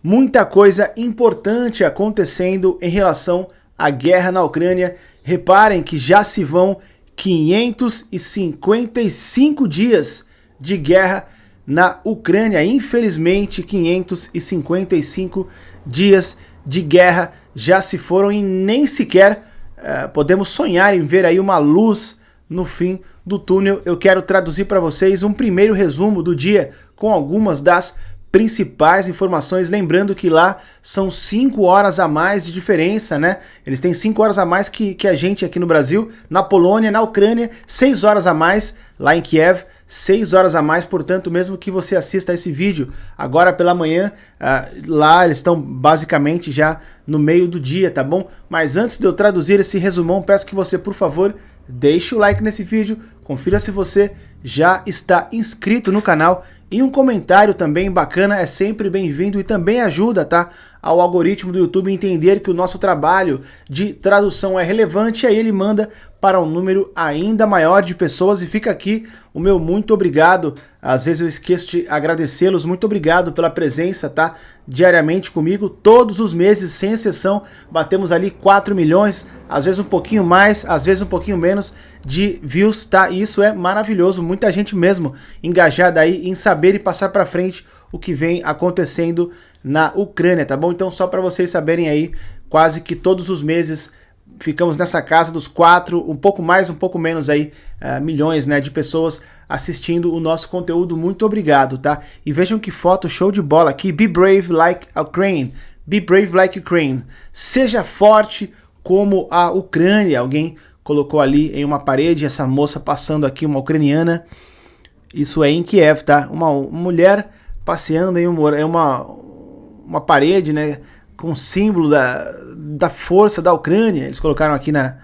Muita coisa importante acontecendo em relação à guerra na Ucrânia. Reparem que já se vão 555 dias de guerra na Ucrânia. Infelizmente, 555 dias de guerra já se foram e nem sequer podemos sonhar em ver aí uma luz no fim do túnel. Eu quero traduzir para vocês um primeiro resumo do dia com algumas das principais informações, lembrando que lá são 5 horas a mais de diferença, né? Eles têm 5 horas a mais que a gente aqui no Brasil, na Polônia, na Ucrânia, 6 horas a mais lá em Kiev, 6 horas a mais, portanto, mesmo que você assista esse vídeo agora pela manhã, lá eles estão basicamente já no meio do dia, tá bom? Mas antes de eu traduzir esse resumão, peço que você, por favor, deixe o like nesse vídeo, confira se você já está inscrito no canal e um comentário também bacana é sempre bem-vindo e também ajuda, tá, ao algoritmo do YouTube entender que o nosso trabalho de tradução é relevante e aí ele manda para um número ainda maior de pessoas. E fica aqui o meu muito obrigado, às vezes eu esqueço de agradecê-los, muito obrigado pela presença, tá, diariamente comigo, todos os meses, sem exceção, batemos ali 4 milhões, às vezes um pouquinho mais, às vezes um pouquinho menos de views, tá, e isso é maravilhoso, muita gente mesmo engajada aí em saber e passar para frente o que vem acontecendo na Ucrânia, tá bom? Então só para vocês saberem aí, quase que todos os meses ficamos nessa casa dos 4, um pouco mais, um pouco menos aí, milhões, né, de pessoas assistindo o nosso conteúdo. Muito obrigado, tá? E vejam que foto show de bola aqui. Be brave like Ukraine. Be brave like Ukraine. Seja forte como a Ucrânia. Alguém colocou ali em uma parede, essa moça passando aqui, uma ucraniana. Isso é em Kiev, tá? Uma mulher passeando em uma parede, né, com símbolo da força da Ucrânia. Eles colocaram aqui na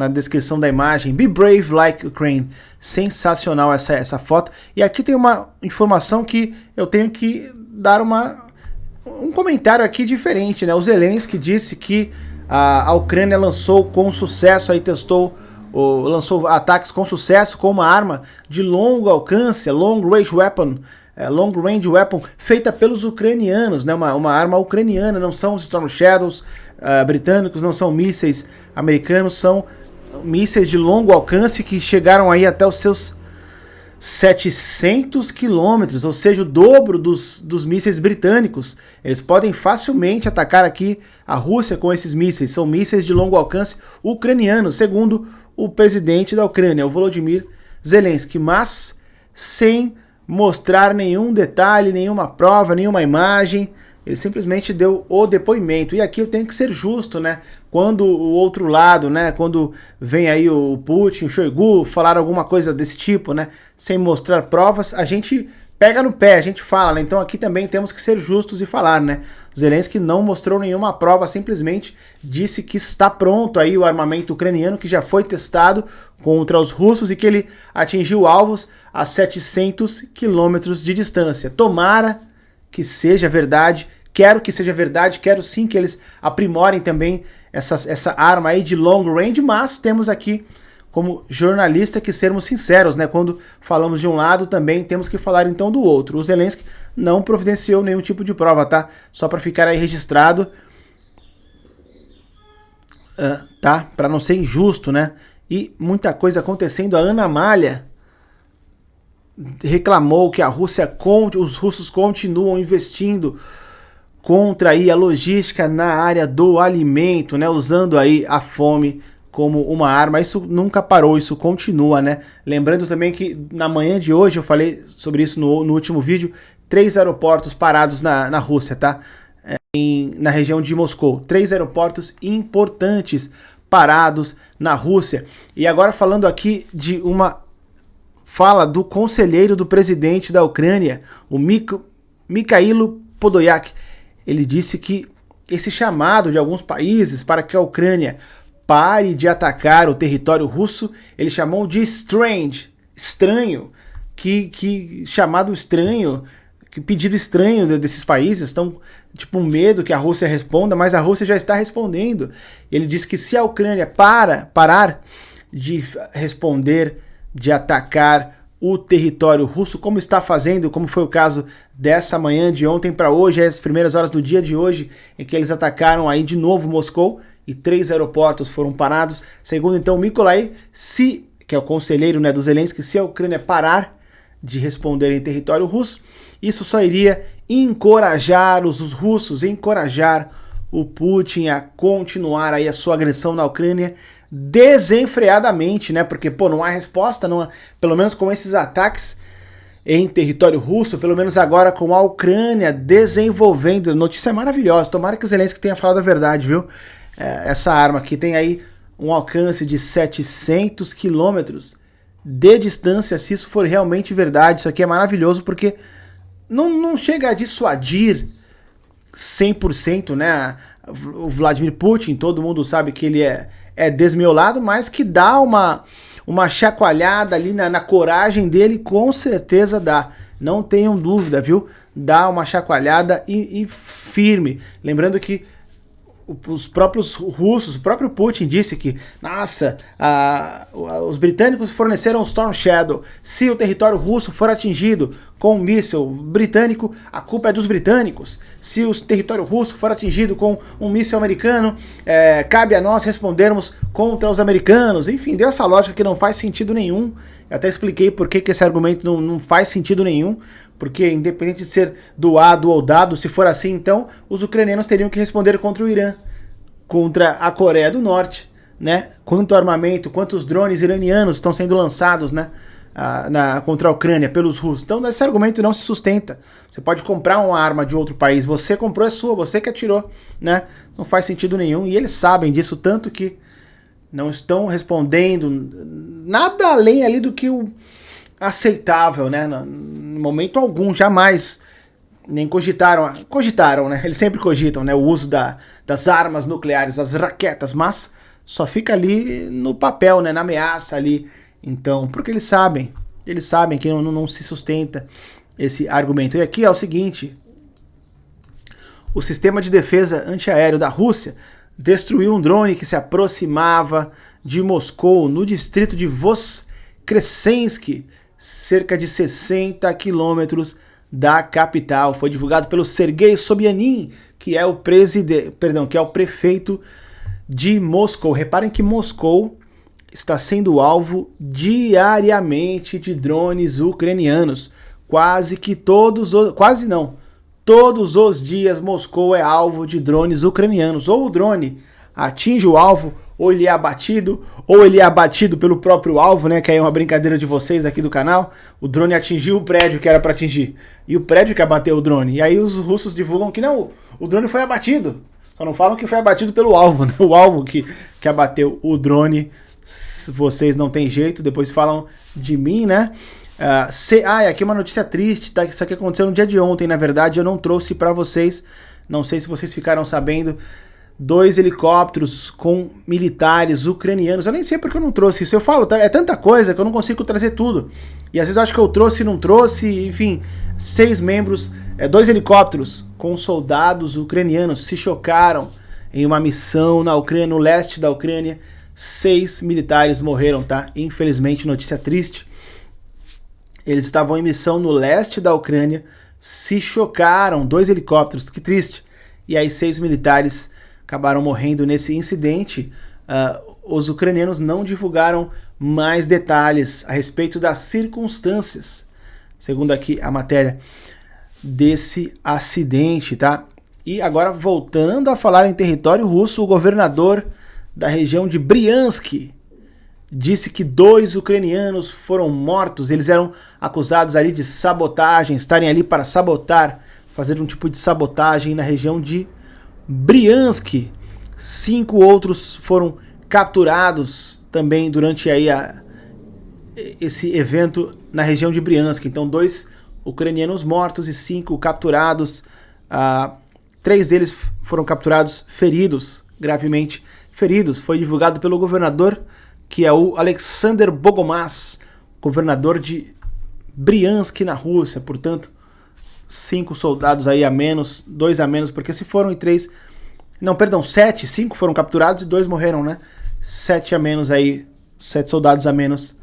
descrição da imagem. Be brave like Ukraine. Sensacional essa foto. E aqui tem uma informação que eu tenho que dar um comentário aqui diferente, né? O Zelensky disse que a Ucrânia lançou com sucesso, aí lançou ataques com sucesso com uma arma de longo alcance, long range weapon, feita pelos ucranianos, né? Uma arma ucraniana, não são os Storm Shadows britânicos, não são mísseis americanos, são mísseis de longo alcance que chegaram aí até os seus 700 quilômetros, ou seja, o dobro dos mísseis britânicos. Eles podem facilmente atacar aqui a Rússia com esses mísseis. São mísseis de longo alcance ucranianos, segundo o presidente da Ucrânia, o Volodymyr Zelensky, mas sem mostrar nenhum detalhe, nenhuma prova, nenhuma imagem. Ele simplesmente deu o depoimento. E aqui eu tenho que ser justo, né? Quando o outro lado, né? Quando vem aí o Putin, o Shoigu, falar alguma coisa desse tipo, né? Sem mostrar provas, a gente pega no pé, a gente fala, né? Então aqui também temos que ser justos e falar, né? Zelensky não mostrou nenhuma prova, simplesmente disse que está pronto aí o armamento ucraniano que já foi testado contra os russos e que ele atingiu alvos a 700 quilômetros de distância. Tomara que seja verdade. Quero que seja verdade, quero sim que eles aprimorem também essa arma aí de long range, mas temos aqui, como jornalista, que sermos sinceros, né? Quando falamos de um lado, também temos que falar então do outro. O Zelensky não providenciou nenhum tipo de prova, tá? Só para ficar aí registrado, tá? Para não ser injusto, né? E muita coisa acontecendo. A Ana Malha reclamou que os russos continuam investindo contra aí a logística na área do alimento, né, usando aí a fome como uma arma. Isso nunca parou, isso continua, né? Lembrando também que na manhã de hoje, eu falei sobre isso no último vídeo, 3 aeroportos parados na Rússia, tá? Na região de Moscou. 3 aeroportos importantes parados na Rússia. E agora falando aqui de uma fala do conselheiro do presidente da Ucrânia, o Mikhailo Podolyak. Ele disse que esse chamado de alguns países para que a Ucrânia pare de atacar o território russo, ele chamou de strange, estranho, que chamado estranho, que pedido estranho desses países, estão tipo um medo que a Rússia responda, mas a Rússia já está respondendo. Ele disse que se a Ucrânia parar de responder, de atacar o território russo, como está fazendo, como foi o caso dessa manhã de ontem para hoje, as primeiras horas do dia de hoje, em que eles atacaram aí de novo Moscou e 3 aeroportos foram parados. Segundo então Mykolaiv, que é o conselheiro, né, do Zelensky, se a Ucrânia parar de responder em território russo, isso só iria encorajar os russos, encorajar o Putin a continuar aí a sua agressão na Ucrânia desenfreadamente, né? Porque, pô, não há resposta, não há, pelo menos com esses ataques em território russo, pelo menos agora com a Ucrânia desenvolvendo. Notícia maravilhosa, tomara que o Zelensky tenha falado a verdade, viu? Essa arma aqui tem aí um alcance de 700 quilômetros de distância, se isso for realmente verdade. Isso aqui é maravilhoso porque não chega a dissuadir 100%, né? O Vladimir Putin, todo mundo sabe que ele é desmiolado, mas que dá uma chacoalhada ali na coragem dele, com certeza dá. Não tenham dúvida, viu? Dá uma chacoalhada e firme. Lembrando que os próprios russos, o próprio Putin disse que, nossa, os britânicos forneceram Storm Shadow. Se o território russo for atingido com um míssil britânico, a culpa é dos britânicos. Se o território russo for atingido com um míssil americano, cabe a nós respondermos contra os americanos. Enfim, deu essa lógica que não faz sentido nenhum. Eu até expliquei por que esse argumento não faz sentido nenhum. Porque independente de ser doado ou dado, se for assim, então os ucranianos teriam que responder contra o Irã, contra a Coreia do Norte, né? Quanto armamento, quantos drones iranianos estão sendo lançados, né, contra a Ucrânia pelos russos. Então esse argumento não se sustenta. Você pode comprar uma arma de outro país, você comprou, é sua, você que atirou, né? Não faz sentido nenhum, e eles sabem disso, tanto que não estão respondendo nada além ali do que o aceitável, né? No momento algum, jamais nem cogitaram, né? Eles sempre cogitam, né? O uso das armas nucleares, as raquetas, mas só fica ali no papel, né? Na ameaça ali. Então, porque eles sabem que não se sustenta esse argumento. E aqui é o seguinte: o sistema de defesa antiaéreo da Rússia destruiu um drone que se aproximava de Moscou, no distrito de Voskresensky, cerca de 60 quilômetros da capital. Foi divulgado pelo Sergei Sobyanin, que é o prefeito de Moscou. Reparem que Moscou está sendo alvo diariamente de drones ucranianos. Todos os dias Moscou é alvo de drones ucranianos. Ou o drone atinge o alvo, ou ele é abatido, ou ele é abatido pelo próprio alvo, né? Que aí é uma brincadeira de vocês aqui do canal. O drone atingiu o prédio que era para atingir, e o prédio que abateu o drone. E aí os russos divulgam que não, o drone foi abatido. Só não falam que foi abatido pelo alvo, né? O alvo que abateu o drone. Vocês não tem jeito, depois falam de mim, né? Aqui uma notícia triste, tá? Isso aqui aconteceu no dia de ontem, na verdade eu não trouxe para vocês. Não sei se vocês ficaram sabendo. 2 helicópteros com militares ucranianos. Eu nem sei porque eu não trouxe isso. Eu falo, tá? É tanta coisa que eu não consigo trazer tudo. E às vezes eu acho que eu trouxe e não trouxe. Enfim, 6 membros, 2 helicópteros com soldados ucranianos se chocaram em uma missão na Ucrânia, no leste da Ucrânia. 6 militares morreram, tá? Infelizmente, notícia triste. Eles estavam em missão no leste da Ucrânia, se chocaram, 2 helicópteros, que triste. E aí 6 militares acabaram morrendo nesse incidente. Os ucranianos não divulgaram mais detalhes a respeito das circunstâncias, segundo aqui a matéria, desse acidente, tá? E agora, voltando a falar em território russo, o governador da região de Briansk disse que 2 ucranianos foram mortos. Eles eram acusados ali de sabotagem, estarem ali para sabotar, fazer um tipo de sabotagem na região de Briansk. 5 outros foram capturados também durante aí esse evento na região de Briansk. Então 2 ucranianos mortos e 5 capturados. 3 deles foram capturados gravemente feridos. Foi divulgado pelo governador, que é o Alexander Bogomaz, governador de Briansk, na Rússia. Portanto, 5 soldados aí a menos, 2 a menos, porque se foram 7, 5 foram capturados e 2 morreram, né? 7 a menos aí, 7 soldados a menos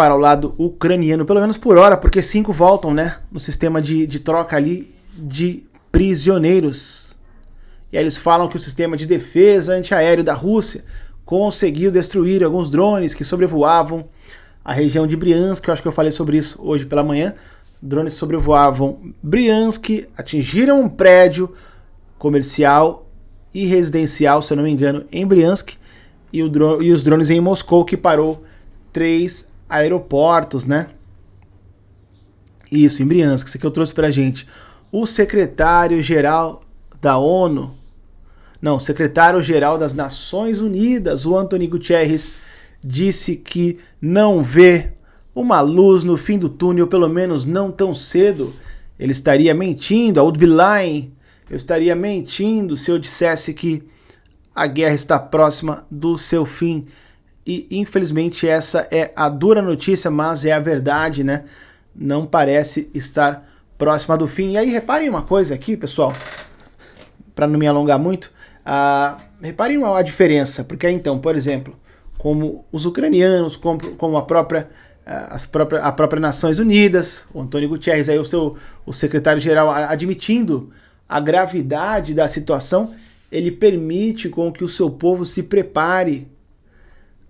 para o lado ucraniano, pelo menos por hora, porque 5 voltam, né, no sistema de troca ali de prisioneiros. E aí eles falam que o sistema de defesa antiaéreo da Rússia conseguiu destruir alguns drones que sobrevoavam a região de Briansk. Eu acho que eu falei sobre isso hoje pela manhã. Drones sobrevoavam Briansk, atingiram um prédio comercial e residencial, se eu não me engano, em Briansk, e os drones em Moscou, que parou 3 aeroportos, né? Isso, em Briansk. Isso aqui eu trouxe pra gente. O secretário-geral da ONU, não, o secretário-geral das Nações Unidas, o António Guterres, disse que não vê uma luz no fim do túnel, pelo menos não tão cedo. Ele estaria mentindo, I would be lying. Eu estaria mentindo se eu dissesse que a guerra está próxima do seu fim. E infelizmente essa é a dura notícia, mas é a verdade, né? Não parece estar próxima do fim. E aí reparem uma coisa aqui, pessoal, para não me alongar muito, reparem a diferença, porque aí então, por exemplo, como os ucranianos, como a própria Nações Unidas, o António Guterres, aí o secretário-geral admitindo a gravidade da situação, ele permite com que o seu povo se prepare.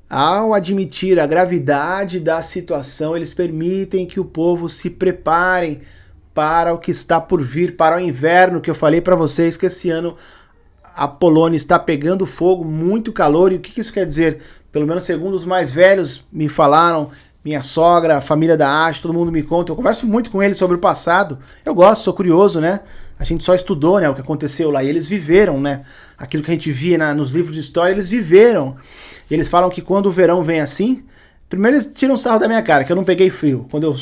Ao admitir a gravidade da situação, eles permitem que o povo se preparem para o que está por vir, para o inverno, que eu falei para vocês que esse ano a Polônia está pegando fogo, muito calor. E o que isso quer dizer? Pelo menos segundo os mais velhos me falaram, minha sogra, a família da Ash, todo mundo me conta. Eu converso muito com eles sobre o passado. Eu gosto, sou curioso, né? A gente só estudou, né, o que aconteceu lá. E eles viveram, né? Aquilo que a gente via nos livros de história, eles viveram. E eles falam que quando o verão vem assim, primeiro eles tiram sarro da minha cara, que eu não peguei frio. Quando eu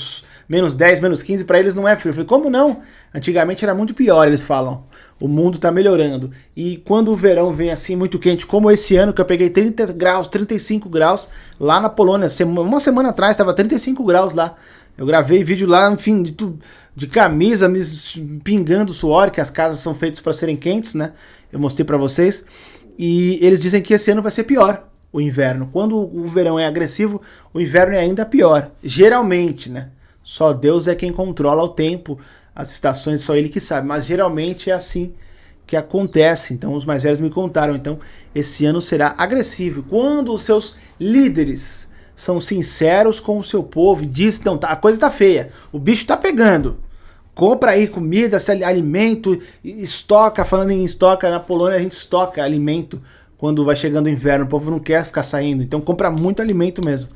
menos 10, menos 15, para eles não é frio. Eu falei, como não? Antigamente era muito pior, eles falam. O mundo tá melhorando. E quando o verão vem assim, muito quente, como esse ano, que eu peguei 30 graus, 35 graus, lá na Polônia, uma semana atrás, estava 35 graus lá. Eu gravei vídeo lá, enfim, de camisa, me pingando suor, que as casas são feitas para serem quentes, né? Eu mostrei para vocês. E eles dizem que esse ano vai ser pior, o inverno. Quando o verão é agressivo, o inverno é ainda pior. Geralmente, né? Só Deus é quem controla o tempo, as estações, só Ele que sabe. Mas geralmente é assim que acontece. Então os mais velhos me contaram. Então esse ano será agressivo. Quando os seus líderes são sinceros com o seu povo e dizem, não, a coisa tá feia, o bicho tá pegando. Compra aí comida, alimento, estoca, falando em estoca, na Polônia a gente estoca alimento quando vai chegando o inverno, o povo não quer ficar saindo, então compra muito alimento mesmo.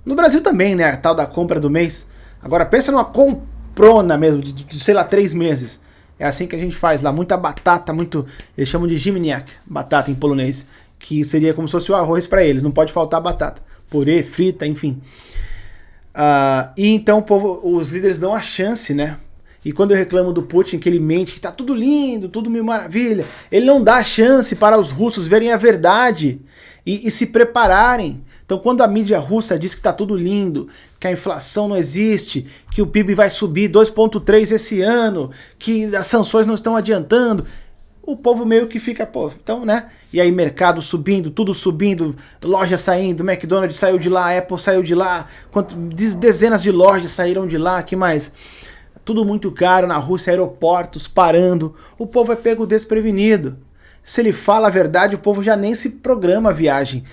No Brasil também, né, a tal da compra do mês. Agora pensa numa comprona mesmo, de sei lá, 3 meses. É assim que a gente faz lá, muita batata, eles chamam de ziemniak, batata em polonês, que seria como se fosse o arroz para eles, não pode faltar batata, purê, frita, enfim. E então o povo, os líderes dão a chance, né? E quando eu reclamo do Putin, que ele mente, que tá tudo lindo, tudo mil maravilha, ele não dá chance para os russos verem a verdade e se prepararem. Então quando a mídia russa diz que tá tudo lindo, que a inflação não existe, que o PIB vai subir 2,3 esse ano, que as sanções não estão adiantando, o povo meio que fica, pô, então, né? E aí mercado subindo, tudo subindo, loja saindo, McDonald's saiu de lá, Apple saiu de lá, dezenas de lojas saíram de lá, que mais? Tudo muito caro na Rússia, aeroportos parando, o povo é pego desprevenido. Se ele fala a verdade, o povo já nem se programa a viagem.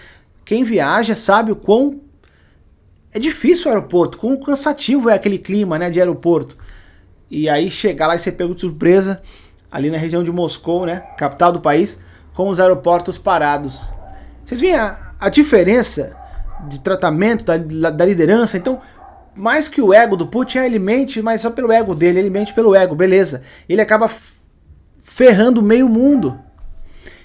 Quem viaja sabe o quão é difícil o aeroporto, quão cansativo é aquele clima, né, de aeroporto. E aí chegar lá e ser pego de surpresa, ali na região de Moscou, né, capital do país, com os aeroportos parados. Vocês veem a diferença de tratamento da liderança? Então, mais que o ego do Putin, ele mente, mas só pelo ego dele, ele mente pelo ego, beleza. Ele acaba ferrando meio mundo.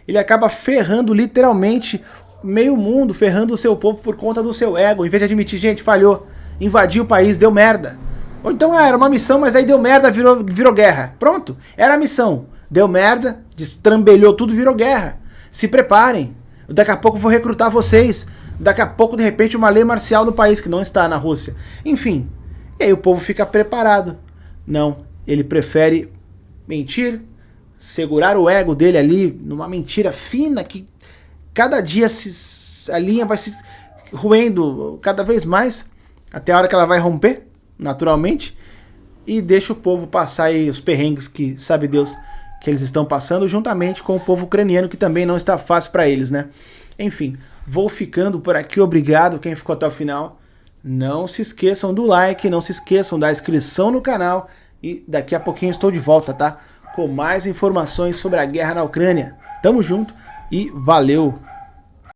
Ele acaba ferrando literalmente meio mundo, ferrando o seu povo por conta do seu ego. Em vez de admitir, gente, falhou, invadiu o país, deu merda. Ou então, era uma missão, mas aí deu merda, virou guerra. Pronto, era a missão. Deu merda, destrambelhou tudo, virou guerra. Se preparem. Daqui a pouco eu vou recrutar vocês. Daqui a pouco, de repente, uma lei marcial no país que não está na Rússia. Enfim, e aí o povo fica preparado. Não, ele prefere mentir, segurar o ego dele ali numa mentira fina que cada dia a linha vai se roendo cada vez mais. até a hora que ela vai romper, naturalmente, e deixa o povo passar aí os perrengues que sabe Deus que eles estão passando, juntamente com o povo ucraniano, que também não está fácil para eles, né? Enfim, vou ficando por aqui, obrigado quem ficou até o final. Não se esqueçam do like, não se esqueçam da inscrição no canal e daqui a pouquinho estou de volta, tá? Com mais informações sobre a guerra na Ucrânia. Tamo junto e valeu!